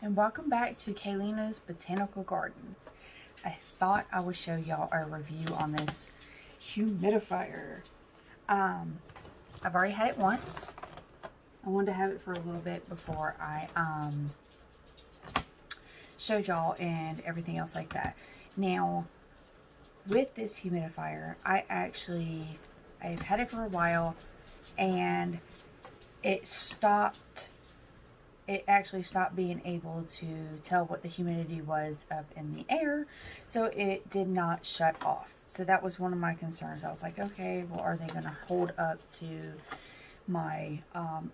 and welcome back to Kayleena's Botanical Garden. I thought I would show y'all a review on this humidifier. I've already had it once. I wanted to have it for a little bit before I showed y'all and everything else like that. Now, with this humidifier, I've had it for a while, and it actually stopped being able to tell what the humidity was up in the air, so it did not shut off. So that was one of my concerns. I was like, okay, well, are they going to hold up to my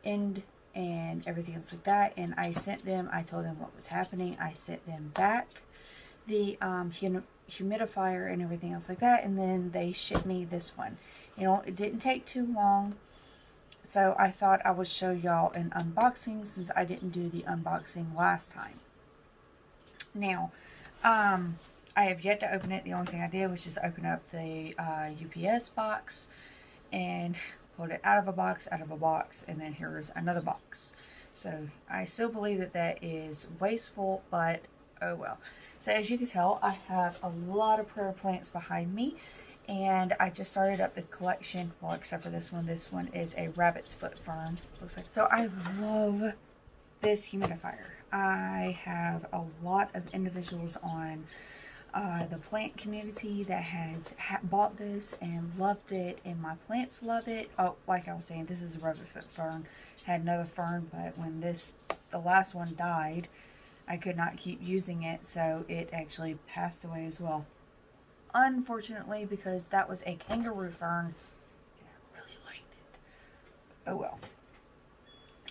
end and everything else like that? And I told them what was happening. I sent them back the humidifier and everything else like that, and then they shipped me this one. You know, it didn't take too long, so I thought I would show y'all an unboxing since I didn't do the unboxing last time. Now, I have yet to open it. The only thing I did was just open up the UPS box and pulled it out of a box, and then here's another box. So I still believe that that is wasteful, but oh well. So as you can tell, I have a lot of prayer plants behind me, and I just started up the collection. Well, except for this one. This one is a rabbit's foot fern, looks like. So I love this humidifier. I have a lot of individuals on the plant community that has bought this and loved it, and my plants love it. Oh, like I was saying, this is a rabbit foot fern. Had another fern, but when the last one died, I could not keep using it, so it actually passed away as well. Unfortunately, because that was a kangaroo fern, and I really liked it. Oh well.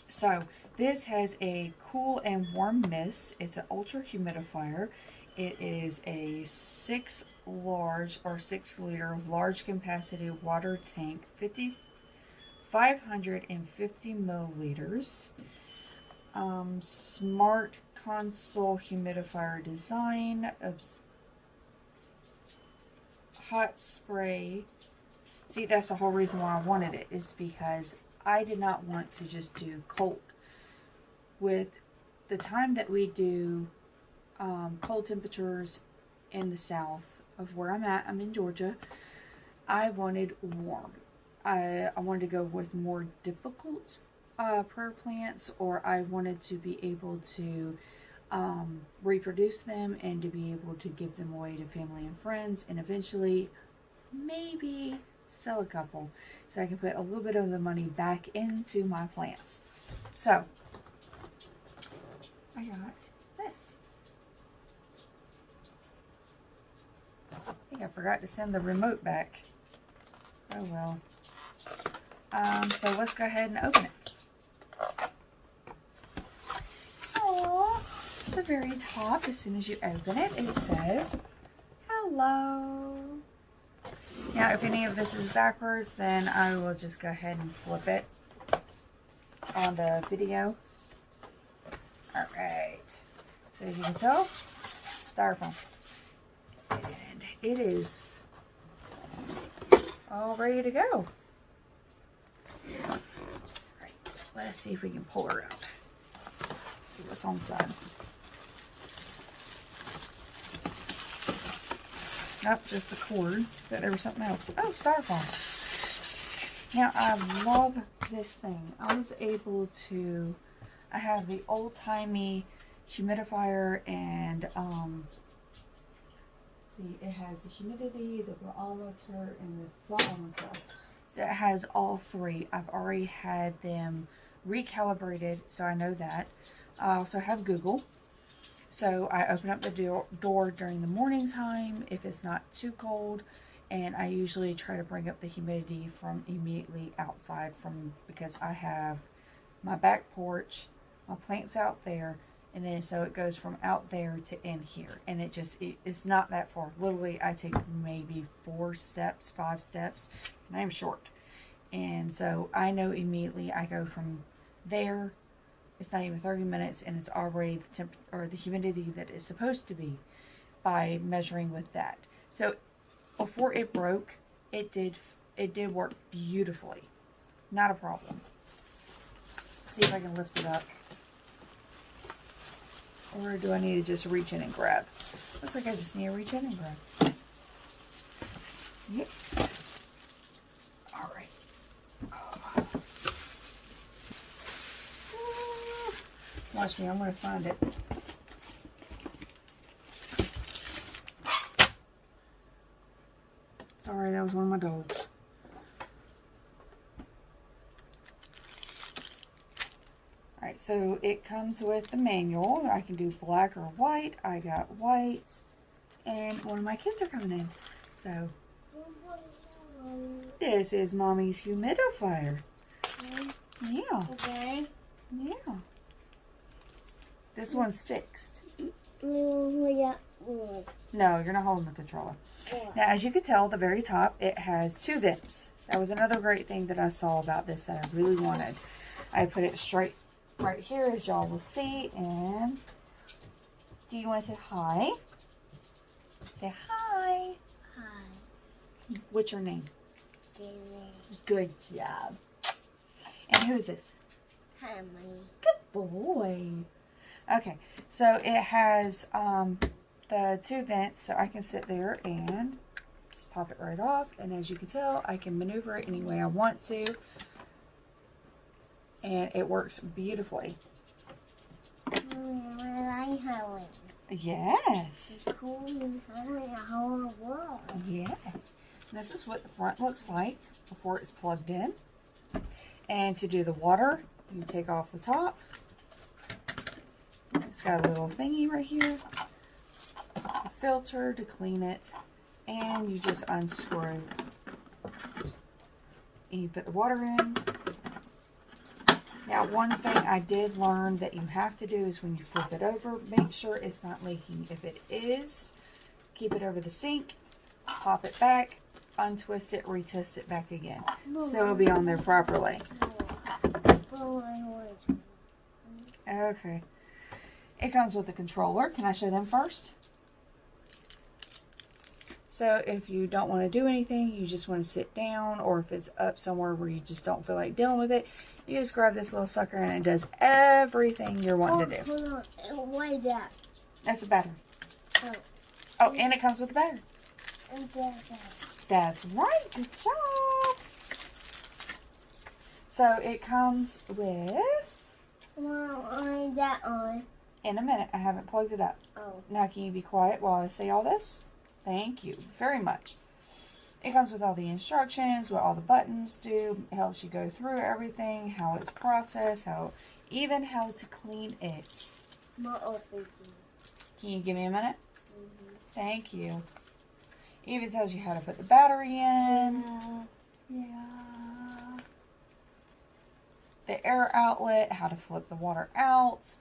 So this has a cool and warm mist. It's an ultra humidifier. It is a 6 liter large capacity water tank, 550 milliliters. Smart console humidifier design, hot spray. See, that's the whole reason why I wanted it, is because I did not want to just do cold. With the time that we do cold temperatures in the south of where I'm at, I'm in Georgia, I wanted warm. I wanted to go with more difficult prayer plants, or I wanted to be able to reproduce them and to be able to give them away to family and friends, and eventually maybe sell a couple so I can put a little bit of the money back into my plants. So I got this. I think I forgot to send the remote back. Oh well. So let's go ahead and open it. At the very top, as soon as you open it, it says hello. Now, if any of this is backwards, then I will just go ahead and flip it on the video. Alright, so as you can tell, styrofoam, and it is all ready to go. Alright, let's see if we can pull her out. See what's on the side. Nope, just the cord. But there was something else. Oh, styrofoam. Now, I love this thing. I was able to, I have the old-timey humidifier, and see, it has the humidity, the barometer, and the thermometer. So it has all three. I've already had them recalibrated, so I know that. I also have Google. So I open up the door during the morning time if it's not too cold, and I usually try to bring up the humidity from immediately outside, because I have my back porch, my plants out there, and then so it goes from out there to in here, and it's not that far. Literally, I take maybe 5 steps, and I'm short, and so I know immediately I go from there. It's not even 30 minutes, and it's already the humidity that it's supposed to be by measuring with that. So before it broke, it did work beautifully. Not a problem. See if I can lift it up. Or do I need to just reach in and grab? Looks like I just need to reach in and grab. Yep. Alright. Watch me, I'm going to find it. Sorry, that was one of my dogs. Alright, so it comes with the manual. I can do black or white. I got white. And one of my kids are coming in. So, this is Mommy's humidifier. Yeah. Okay. Yeah. This one's fixed. No, you're not holding the controller. Now, as you can tell, at the very top, it has 2 vents. That was another great thing that I saw about this that I really wanted. I put it straight right here, as y'all will see. And do you want to say hi? Say hi. Hi. What's your name? Kayleena. Good job. And who's this? Hi, Good boy. Okay, so it has the 2 vents, so I can sit there and just pop it right off. And as you can tell, I can maneuver it any way I want to. And it works beautifully. I like Halloween. Yes. It's cool. Halloween, a whole world. Yes. This is what the front looks like before it's plugged in. And to do the water, you take off the top. It's got a little thingy right here. A filter to clean it. And you just unscrew. And you put the water in. Now, one thing I did learn that you have to do is when you flip it over, make sure it's not leaking. If it is, keep it over the sink, pop it back, untwist it, retwist it back again. So it'll be on there properly. Okay. It comes with a controller. Can I show them first? So if you don't want to do anything, you just want to sit down, or if it's up somewhere where you just don't feel like dealing with it, you just grab this little sucker and it does everything you're wanting to do. Hold on. What is that? That's the battery. Oh. Oh, and it comes with the battery. And that. That's right. Good job. So it comes with... Well, that on. In a minute. I haven't plugged it up. Oh. Now can you be quiet while I say all this? Thank you very much. It comes with all the instructions, what all the buttons do. It helps you go through everything, how it's processed, even how to clean it. Can you give me a minute? Thank you. It even tells you how to put the battery in. Yeah. The air outlet, how to flip the water out.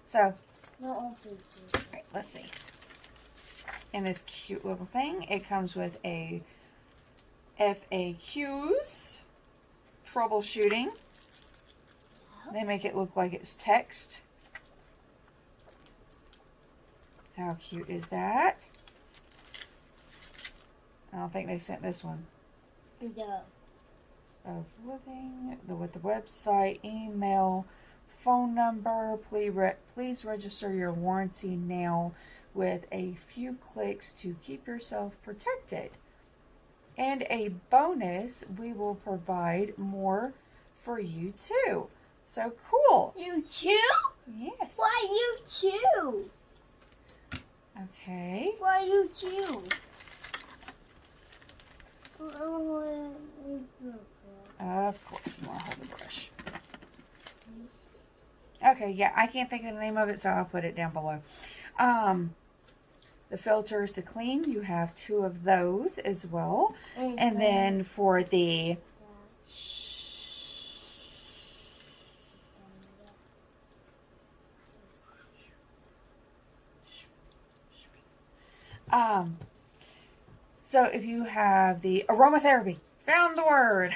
So, alright, let's see. In this cute little thing, it comes with a FAQs, troubleshooting. They make it look like it's text. How cute is that? I don't think they sent this one. No. Of living, with the website, email, phone number. Please register your warranty now with a few clicks to keep yourself protected. And a bonus, we will provide more for you too. So cool. You too? Yes. Why you too? Okay. Why you too? Of course, you want to hold the brush. Okay, yeah, I can't think of the name of it, so I'll put it down below. The filters to clean, you have 2 of those as well. And then for the so if you have the aromatherapy, found the word.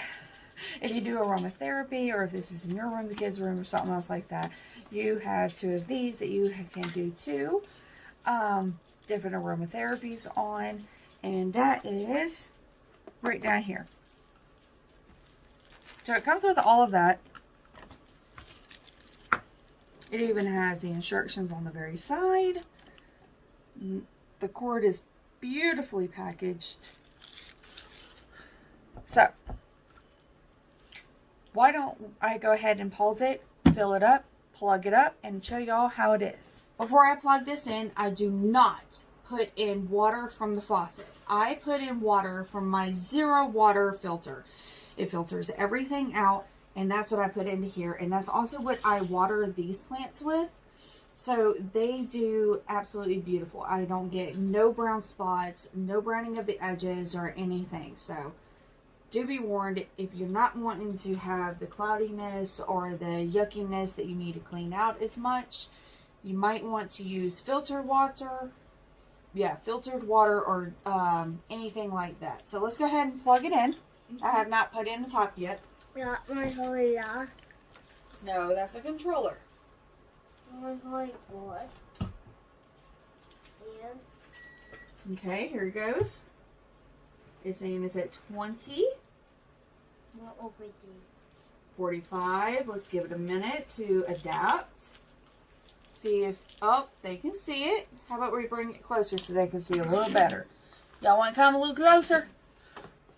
If you do aromatherapy, or if this is in your room, the kids' room, or something else like that, you have 2 of these that you can do too. Different aromatherapies on, and that is right down here. So it comes with all of that. It even has the instructions on the very side. The cord is beautifully packaged. So, why don't I go ahead and pause it, fill it up, plug it up, and show y'all how it is. Before I plug this in, I do not put in water from the faucet. I put in water from my 0 water filter. It filters everything out, and that's what I put into here. And that's also what I water these plants with. So they do absolutely beautiful. I don't get no brown spots, no browning of the edges or anything. So do be warned, if you're not wanting to have the cloudiness or the yuckiness that you need to clean out as much, you might want to use filtered water. Yeah, filtered water or anything like that. So let's go ahead and plug it in. I have not put in the top yet. Not my holy law. No, that's the controller. My holy boy. And Okay, here it goes. It's saying it's at 20. what over there? 45. Let's give it a minute to adapt. See if, oh, they can see it. How about we bring it closer so they can see a little better? Y'all want to come a little closer?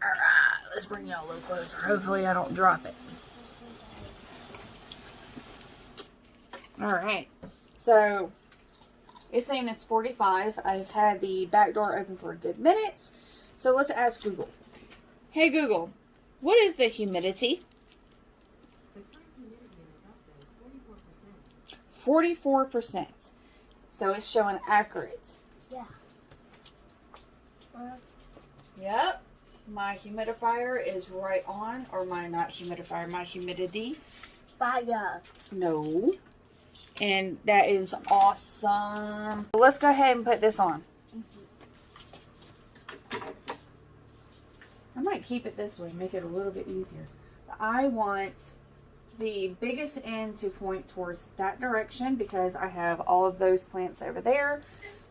Alright, let's bring y'all a little closer. Hopefully I don't drop it. Alright, so it's saying it's 45. I've had the back door open for a good minute. So let's ask Google. Hey Google, what is the humidity? 44%. So it's showing accurate. Yeah. Yep. My humidifier is right on. Or my, not humidifier, my humidity. Fire. No. And that is awesome. Let's go ahead and put this on. I might keep it this way, make it a little bit easier. I want the biggest end to point towards that direction because I have all of those plants over there.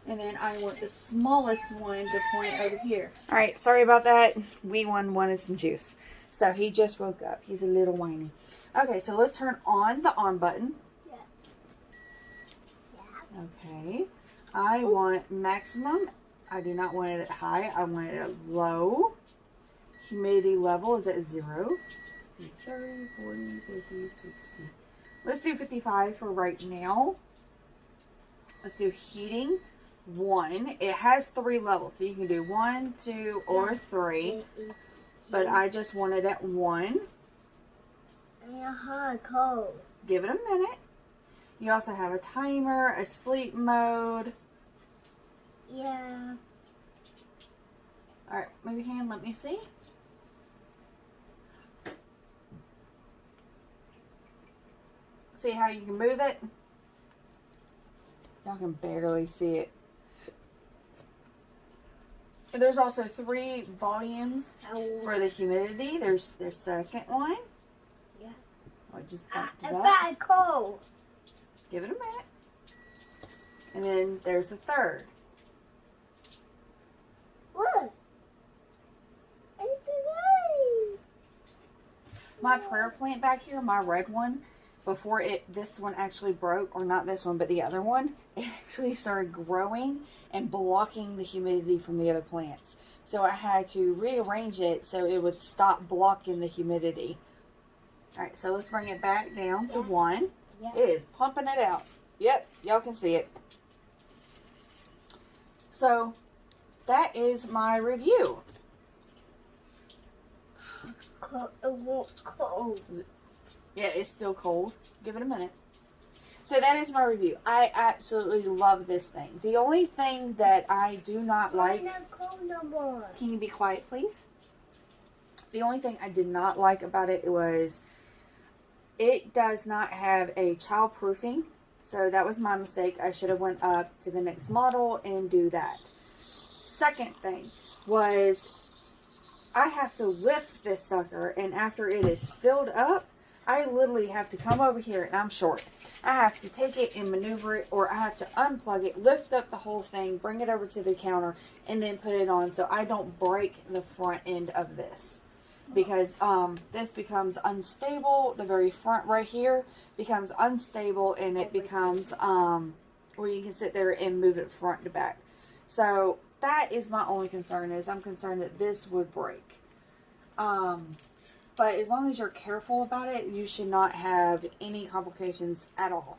And then I want the smallest one to point over here. Alright, sorry about that. Wee one wanted some juice. So he just woke up. He's a little whiny. Okay, so let's turn on the on button. Yeah. Okay. I want maximum. I do not want it at high. I want it at low. Humidity level is at 0. 30, 40, 50, 60. Let's do 55 for right now. Let's do heating 1. It has 3 levels, so you can do 1, 2, or 3. But I just want it at 1. And hot cold. Give it a minute. You also have a timer, a sleep mode. Yeah. Alright, move your hand, let me see. See how you can move it? Y'all can barely see it. There's also 3 volumes for the humidity. There's their second one. Yeah. I just bumped it A up. bad cold. Give it a minute. And then there's the third. What? It's today. My prayer plant back here, my red one, before this one actually broke, or not this one, but the other one, it actually started growing and blocking the humidity from the other plants. So I had to rearrange it so it would stop blocking the humidity. Alright, so let's bring it back down to 1. Yeah. It is pumping it out. Yep, y'all can see it. So, that is my review. Cold. It won't cold. Yeah, it's still cold. Give it a minute. So that is my review. I absolutely love this thing. The only thing that I do not like... Not cold no more. Can you be quiet, please? The only thing I did not like about it was it does not have a child proofing. So that was my mistake. I should have went up to the next model and do that. Second thing was I have to lift this sucker, and after it is filled up, I literally have to come over here, and I'm short. I have to take it and maneuver it, or I have to unplug it, lift up the whole thing, bring it over to the counter, and then put it on so I don't break the front end of this. because this becomes unstable. The very front right here becomes unstable, and it becomes where you can sit there and move it front to back. So that is my only concern, is I'm concerned that this would break. But as long as you're careful about it, you should not have any complications at all.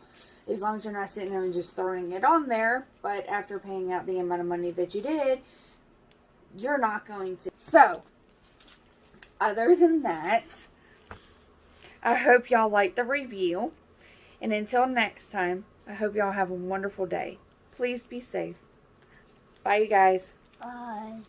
As long as you're not sitting there and just throwing it on there, but after paying out the amount of money that you did, you're not going to. So, other than that, I hope y'all liked the review. And until next time, I hope y'all have a wonderful day. Please be safe. Bye, you guys. Bye.